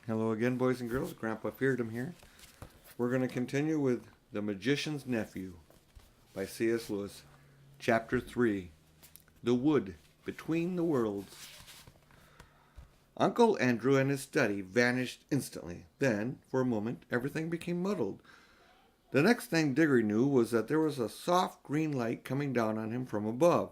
Hello again, boys and girls. Grandpa Pheardom here. We're going to continue with The Magician's Nephew by C.S. Lewis, Chapter 3, The Wood Between the Worlds. Uncle Andrew and his study vanished instantly. Then, for a moment, everything became muddled. The next thing Diggory knew was that there was a soft green light coming down on him from above,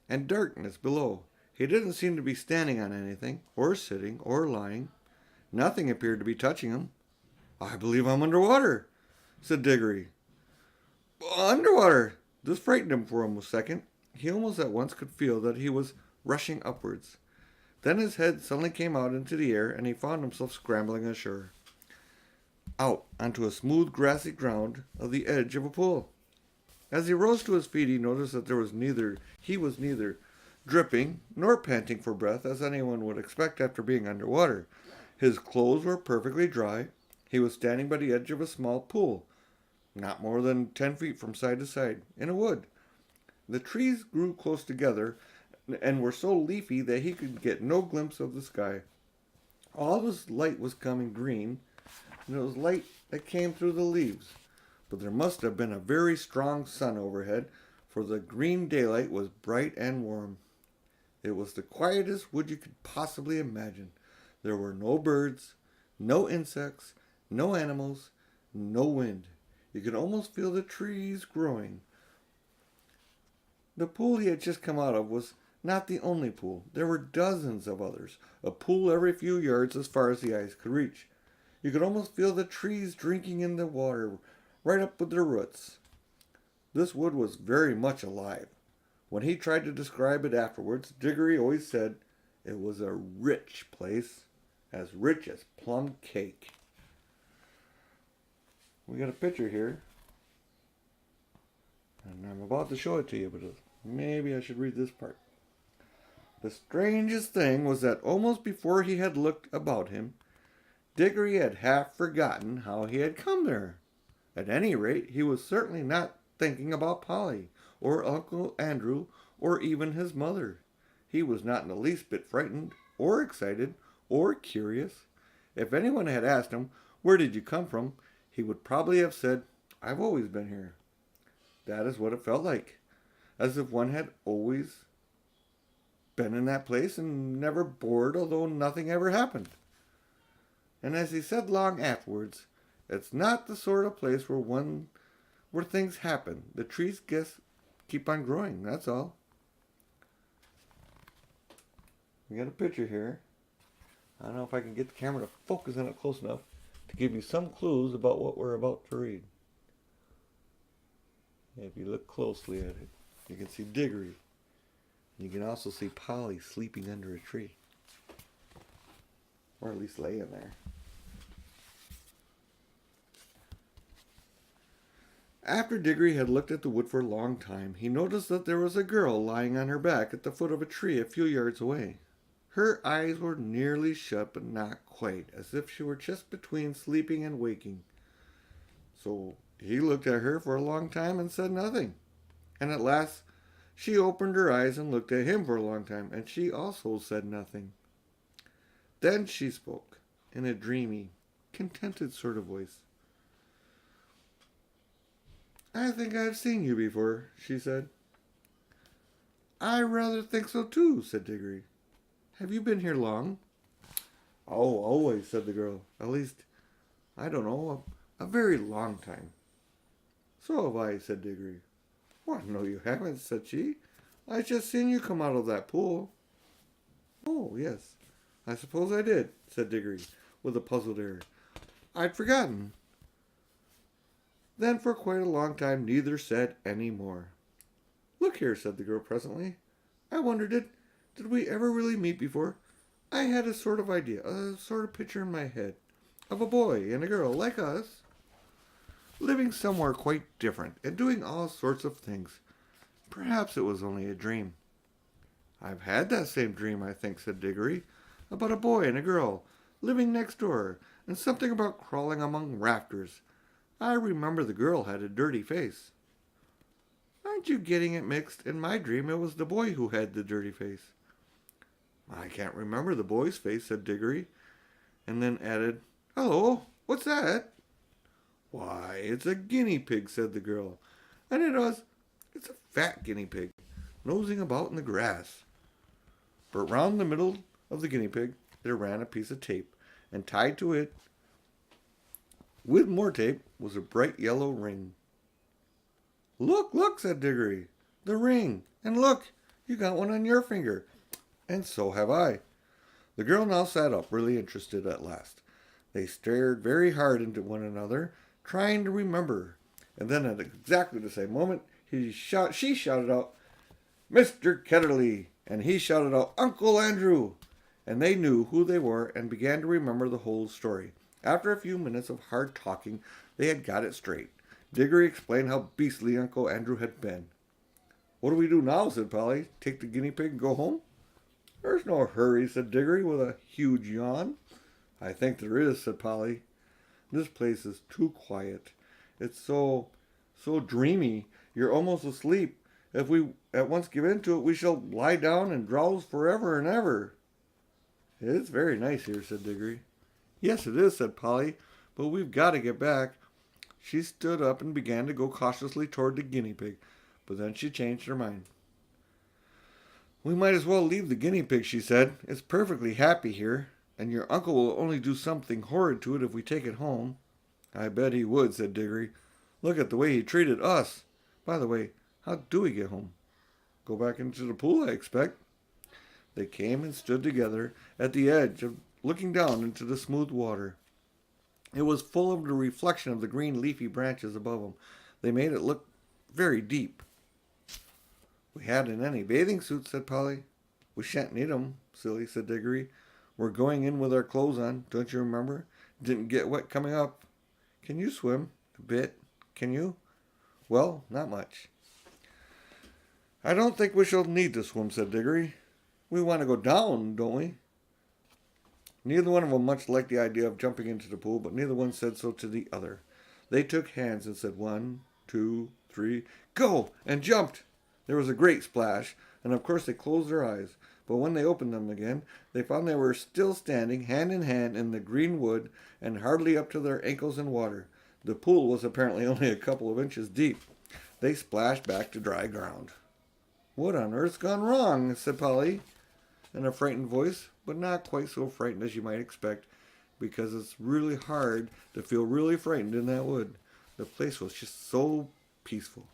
and darkness below. He didn't seem to be standing on anything, or sitting, or lying. Nothing appeared to be touching him. "I believe I'm underwater," said Diggory. Underwater! This frightened him for a second. He almost at once could feel that he was rushing upwards. Then his head suddenly came out into the air, and he found himself scrambling ashore, out onto a smooth grassy ground of the edge of a pool. As he rose to his feet, he noticed that he was neither dripping nor panting for breath, as anyone would expect after being underwater. His clothes were perfectly dry. He was standing by the edge of a small pool, not more than 10 feet from side to side, in a wood. The trees grew close together and were so leafy that he could get no glimpse of the sky. All this light was coming green, and it was light that came through the leaves. But there must have been a very strong sun overhead, for the green daylight was bright and warm. It was the quietest wood you could possibly imagine. There were no birds, no insects, no animals, no wind. You could almost feel the trees growing. The pool he had just come out of was not the only pool. There were dozens of others, a pool every few yards as far as the eyes could reach. You could almost feel the trees drinking in the water right up with their roots. This wood was very much alive. When he tried to describe it afterwards, Diggory always said it was a rich place, as rich as plum cake. We got a picture here, and I'm about to show it to you, but maybe I should read this part. The strangest thing was that almost before he had looked about him, Diggory had half forgotten how he had come there. At any rate, he was certainly not thinking about Polly, or Uncle Andrew, or even his mother. He was not in the least bit frightened, or excited, or curious. If anyone had asked him, "Where did you come from?" he would probably have said, "I've always been here." That is what it felt like, as if one had always been in that place and never bored, although nothing ever happened. And as he said long afterwards, it's not the sort of place where things happen. The trees keep on growing, that's all. We got a picture here. I don't know if I can get the camera to focus on it close enough to give you some clues about what we're about to read. If you look closely at it, you can see Diggory. You can also see Polly sleeping under a tree. Or at least laying there. After Diggory had looked at the wood for a long time, he noticed that there was a girl lying on her back at the foot of a tree a few yards away. Her eyes were nearly shut, but not quite, as if she were just between sleeping and waking. So he looked at her for a long time and said nothing. And at last she opened her eyes and looked at him for a long time, and she also said nothing. Then she spoke, in a dreamy, contented sort of voice. "I think I've seen you before," she said. "I rather think so too," said Diggory. "Have you been here long?" "Oh, always," said the girl. "At least, I don't know, a very long time." "So have I," said Diggory. "Why, no, you haven't," said she. "I just seen you come out of that pool." "Oh, yes, I suppose I did," said Diggory, with a puzzled air. "I'd forgotten." Then for quite a long time neither said any more. "Look here," said the girl presently. "I wonder, did we ever really meet before? I had a sort of idea, a sort of picture in my head, of a boy and a girl like us, living somewhere quite different and doing all sorts of things. Perhaps it was only a dream." "I've had that same dream, I think," said Diggory, "about a boy and a girl living next door, and something about crawling among rafters. I remember the girl had a dirty face." "Aren't you getting it mixed? In my dream it was the boy who had the dirty face." "I can't remember the boy's face," said Diggory. and then added, "Hello, what's that?" "Why, it's a guinea pig," said the girl. And it was. It's a fat guinea pig, nosing about in the grass. But round the middle of the guinea pig there ran a piece of tape, and tied to it, with more tape, was a bright yellow ring. "Look, look," said Diggory. "The ring. And look, you got one on your finger. And so have I." The girl now sat up, really interested at last. They stared very hard into one another, trying to remember. And then at exactly the same moment, she shouted out, "Mr. Ketterly!" And he shouted out, "Uncle Andrew!" And they knew who they were and began to remember the whole story. After a few minutes of hard talking, they had got it straight. Diggory explained how beastly Uncle Andrew had been. "What do we do now?" said Polly. "Take the guinea pig and go home?" "There's no hurry," said Diggory with a huge yawn. "I think there is," said Polly. "This place is too quiet. It's so dreamy. You're almost asleep. If we at once give in to it, we shall lie down and drowse forever and ever." "It's very nice here," said Diggory. "Yes, it is," said Polly, "but we've got to get back." She stood up and began to go cautiously toward the guinea pig, but then she changed her mind. "We might as well leave the guinea pig," she said. "It's perfectly happy here, and your uncle will only do something horrid to it if we take it home." "I bet he would," said Diggory. "Look at the way he treated us. By the way, how do we get home?" "Go back into the pool, I expect." They came and stood together at the edge, looking down into the smooth water. It was full of the reflection of the green leafy branches above them. They made it look very deep. "We hadn't any bathing suits," said Polly. "We shan't need 'em, silly," said Diggory. "We're going in with our clothes on, don't you remember? Didn't get wet coming up. Can you swim? A bit. Can you?" "Well, not much." "I don't think we shall need to swim," said Diggory. "We want to go down, don't we?" Neither one of them much liked the idea of jumping into the pool, but neither one said so to the other. They took hands and said 1, 2, 3, "Go!" and jumped. There was a great splash, and of course they closed their eyes. But when they opened them again, they found they were still standing hand in hand in the green wood and hardly up to their ankles in water. The pool was apparently only a couple of inches deep. They splashed back to dry ground. "What on earth's gone wrong?" said Polly in a frightened voice, but not quite so frightened as you might expect, because it's really hard to feel really frightened in that wood. The place was just so peaceful.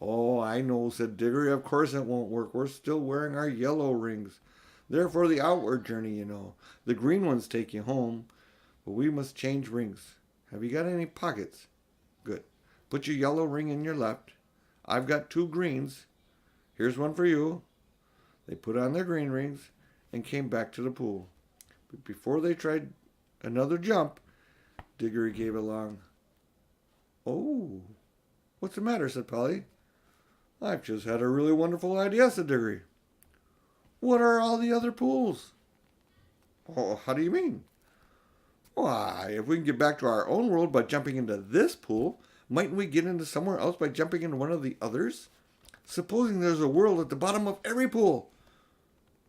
"Oh, I know," said Diggory. "Of course it won't work. We're still wearing our yellow rings. They're for the outward journey, you know. The green ones take you home, but we must change rings. Have you got any pockets?" "Good. Put your yellow ring in your left. I've got 2 greens. Here's one for you." They put on their green rings and came back to the pool. But before they tried another jump, Diggory gave a long, "Oh, what's the matter?" said Polly. "I've just had a really wonderful idea," said Diggory. "What are all the other pools?" "Oh, how do you mean?" "Why, if we can get back to our own world by jumping into this pool, mightn't we get into somewhere else by jumping into one of the others? Supposing there's a world at the bottom of every pool."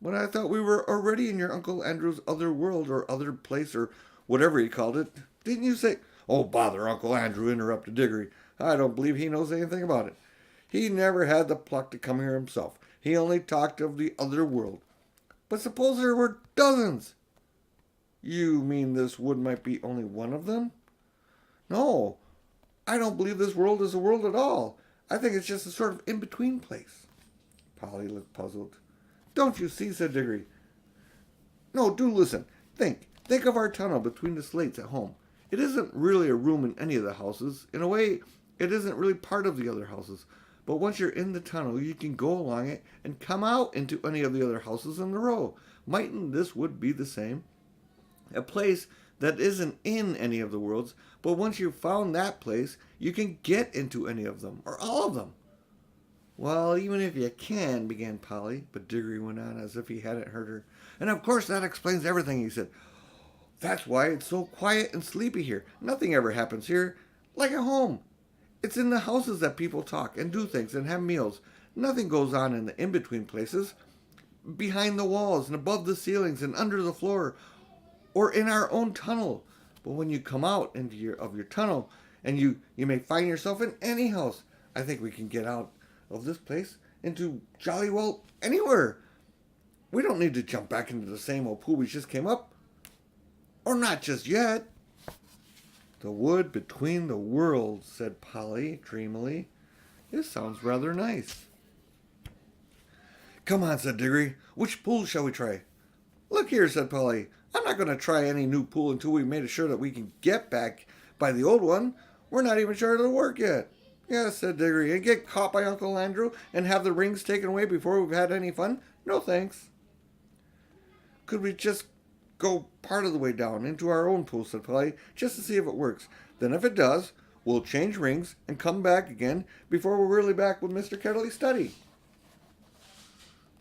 "But I thought we were already in your Uncle Andrew's other world, or other place, or whatever he called it. Didn't you say—" "Oh, bother Uncle Andrew," interrupted Diggory. "I don't believe he knows anything about it. He never had the pluck to come here himself. He only talked of the other world. But suppose there were dozens." "You mean this wood might be only one of them?" "No, I don't believe this world is a world at all. I think it's just a sort of in-between place." Polly looked puzzled. "Don't you see?" said Diggory. "No, do listen. Think of our tunnel between the slates at home. It isn't really a room in any of the houses. In a way, it isn't really part of the other houses. But once you're in the tunnel, you can go along it and come out into any of the other houses in the row. Mightn't this wood be the same? A place that isn't in any of the worlds, but once you've found that place, you can get into any of them, or all of them." "Well, even if you can," began Polly, but Diggory went on as if he hadn't heard her. "And of course that explains everything," he said. "That's why it's so quiet and sleepy here. Nothing ever happens here, like at home. It's in the houses that people talk and do things and have meals. Nothing goes on in the in-between places, behind the walls and above the ceilings and under the floor. or in our own tunnel. But when you come out of your tunnel and you may find yourself in any house, I think we can get out of this place into jolly well anywhere. We don't need to jump back into the same old pool we just came up. Or not just yet. The wood between the worlds, said Polly dreamily. This sounds rather nice. Come on, said Diggory. Which pool shall we try? Look here, said Polly. I'm not going to try any new pool until we've made sure that we can get back by the old one. We're not even sure it'll work yet. Yes, said Diggory, and get caught by Uncle Andrew and have the rings taken away before we've had any fun? No thanks. Could we just go part of the way down into our own pool, said Polly, just to see if it works. Then if it does, we'll change rings and come back again before we're really back with Mr. Kettley's study.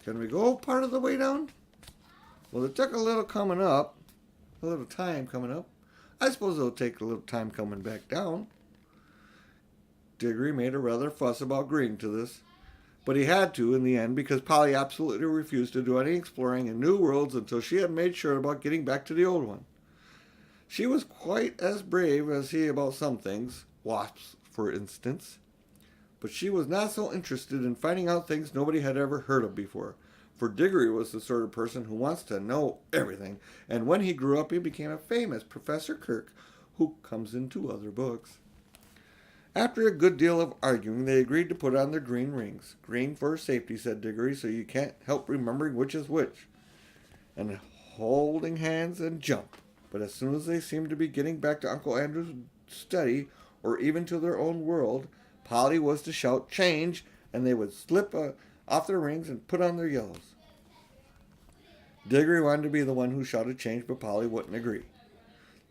Can we go part of the way down? Well, it took a little time coming up. I suppose it'll take a little time coming back down. Diggory made a rather fuss about agreeing to this, but he had to in the end because Polly absolutely refused to do any exploring in new worlds until she had made sure about getting back to the old one. She was quite as brave as he about some things, wasps, for instance, but she was not so interested in finding out things nobody had ever heard of before. For Diggory was the sort of person who wants to know everything, and when he grew up he became a famous Professor Kirk, who comes into other books. After a good deal of arguing, they agreed to put on their green rings. Green for safety, said Diggory, so you can't help remembering which is which. And holding hands and jump. But as soon as they seemed to be getting back to Uncle Andrew's study, or even to their own world, Polly was to shout, change, and they would slip off their rings and put on their yellows. Diggory wanted to be the one who shouted change, but Polly wouldn't agree.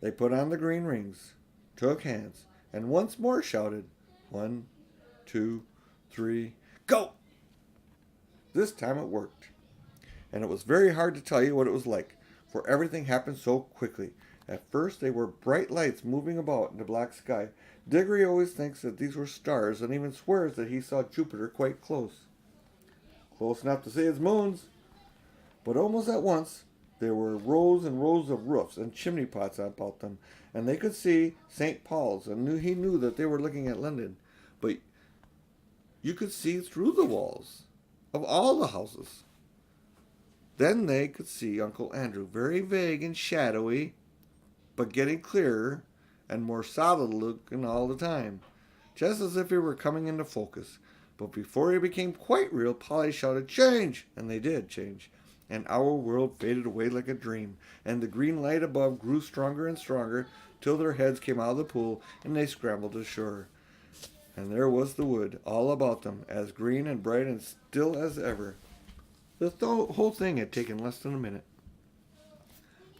They put on the green rings, took hands, and once more shouted, 1, 2, 3, go! This time it worked, and it was very hard to tell you what it was like, for everything happened so quickly. At first they were bright lights moving about in the black sky. Diggory always thinks that these were stars, and even swears that he saw Jupiter quite close. Close enough to see its moons. But almost at once there were rows and rows of roofs and chimney pots about them, and they could see St. Paul's, and he knew that they were looking at London. But you could see through the walls of all the houses. Then they could see Uncle Andrew, very vague and shadowy, but getting clearer and more solid looking all the time, just as if he were coming into focus. But before he became quite real, Polly shouted, change! And they did change. And our world faded away like a dream, and the green light above grew stronger and stronger, till their heads came out of the pool, and they scrambled ashore. And there was the wood, all about them, as green and bright and still as ever. The whole thing had taken less than a minute.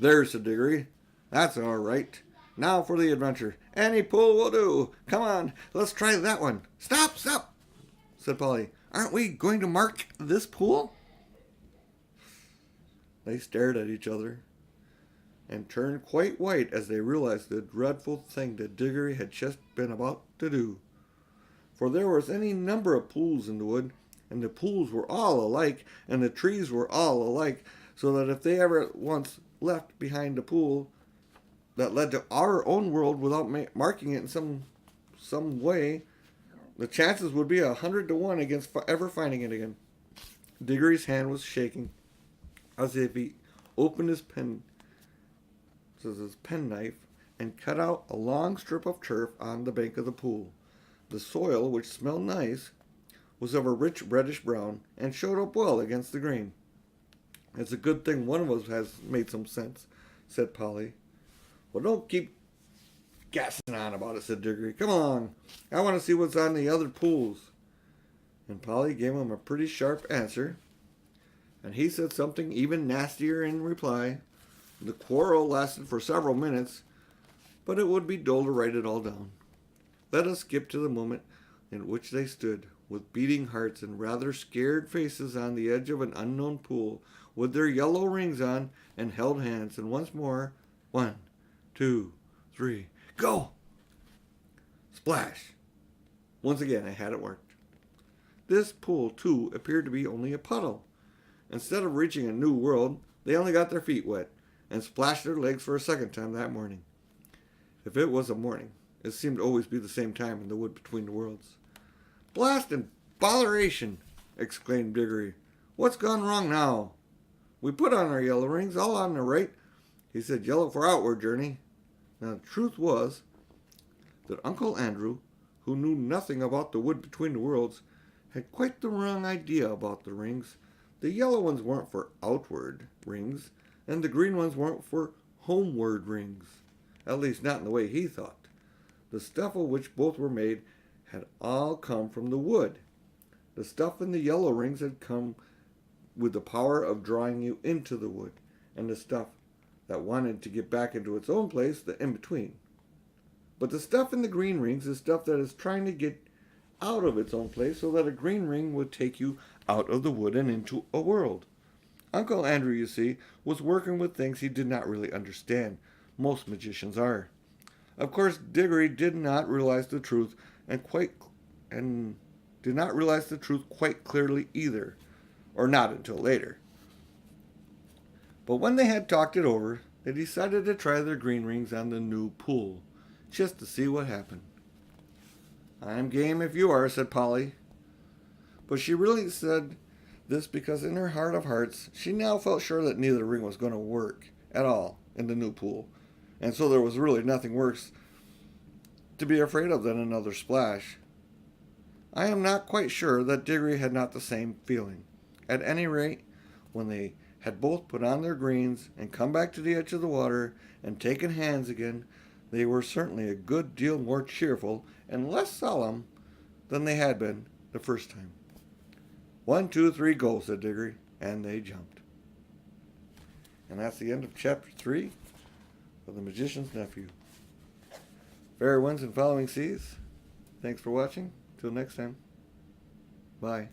There, said Diggory. That's all right. Now for the adventure. Any pool will do. Come on, let's try that one. Stop, said Polly. Aren't we going to mark this pool? They stared at each other and turned quite white as they realized the dreadful thing that Diggory had just been about to do. For there was any number of pools in the wood, and the pools were all alike, and the trees were all alike, so that if they ever once left behind a pool that led to our own world without marking it in some way, the chances would be 100 to 1 against ever finding it again. Diggory's hand was shaking, as if he opened his penknife and cut out a long strip of turf on the bank of the pool. The soil, which smelled nice, was of a rich reddish brown and showed up well against the green. It's a good thing one of us has made some sense, said Polly. Well, don't keep gassing on about it, said Diggory. Come on, I want to see what's on the other pools. And Polly gave him a pretty sharp answer, and he said something even nastier in reply. The quarrel lasted for several minutes, but it would be dull to write it all down. Let us skip to the moment in which they stood, with beating hearts and rather scared faces on the edge of an unknown pool, with their yellow rings on, and held hands, and once more, 1, 2, 3, go! Splash! Once again, I had it worked. This pool, too, appeared to be only a puddle. Instead of reaching a new world, they only got their feet wet, and splashed their legs for a second time that morning. If it was a morning, it seemed to always be the same time in the wood between the worlds. "Blast and botheration!" exclaimed Diggory. "What's gone wrong now? We put on our yellow rings, all on the right." He said yellow for outward journey. Now the truth was that Uncle Andrew, who knew nothing about the wood between the worlds, had quite the wrong idea about the rings. The yellow ones weren't for outward rings, and the green ones weren't for homeward rings. At least not in the way he thought. The stuff of which both were made had all come from the wood. The stuff in the yellow rings had come with the power of drawing you into the wood, and the stuff that wanted to get back into its own place, the in-between. But the stuff in the green rings is stuff that is trying to get out of its own place so that a green ring would take you out of the wood and into a world. Uncle Andrew, you see, was working with things he did not really understand. Most magicians are. Of course, Diggory did not realize the truth and did not realize the truth quite clearly either, or not until later. But when they had talked it over, they decided to try their green rings on the new pool, just to see what happened. "I'm game if you are," said Polly. But she really said this because in her heart of hearts, she now felt sure that neither ring was going to work at all in the new pool. And so there was really nothing worse to be afraid of than another splash. I am not quite sure that Diggory had not the same feeling. At any rate, when they had both put on their greens and come back to the edge of the water and taken hands again, they were certainly a good deal more cheerful and less solemn than they had been the first time. "1, 2, 3, go," said Diggory, and they jumped. And that's the end of chapter 3 of The Magician's Nephew. Fair winds and following seas. Thanks for watching. Till next time. Bye.